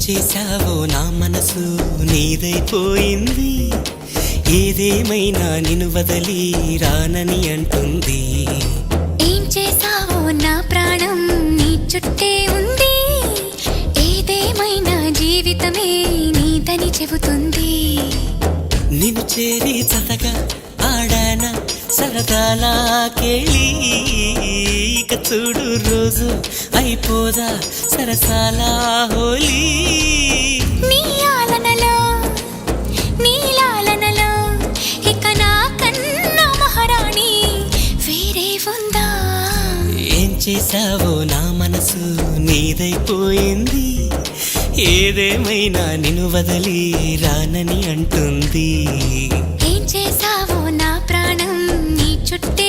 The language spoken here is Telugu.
చేశావో నా మనసు నీదైపోయింది, ఏదేమైనా నిన్ను వదిలి రానని అంటుంది. ఏం చేశావో నా ప్రాణం నీ చుట్టే ఉంది, ఏదేమైనా జీవితమే నీదని చెబుతుంది. నిన్ను చేరి చతగా ఆడాన సరదాలా కేళి, ఇక చూడు రోజు అయిపోదా సరసాలా హోలీ. నీ ఆలనలో నీ లాలనలో ఇక నా కన్నా మహారాణి వేరే ఉందా? ఏం చేశావో నా మనసు నీదైపోయింది, ఏదేమైనా నిన్ను వదిలి రానని అంటుంది. ఏం చేశావో నా ప్రాణం నీ చుట్టే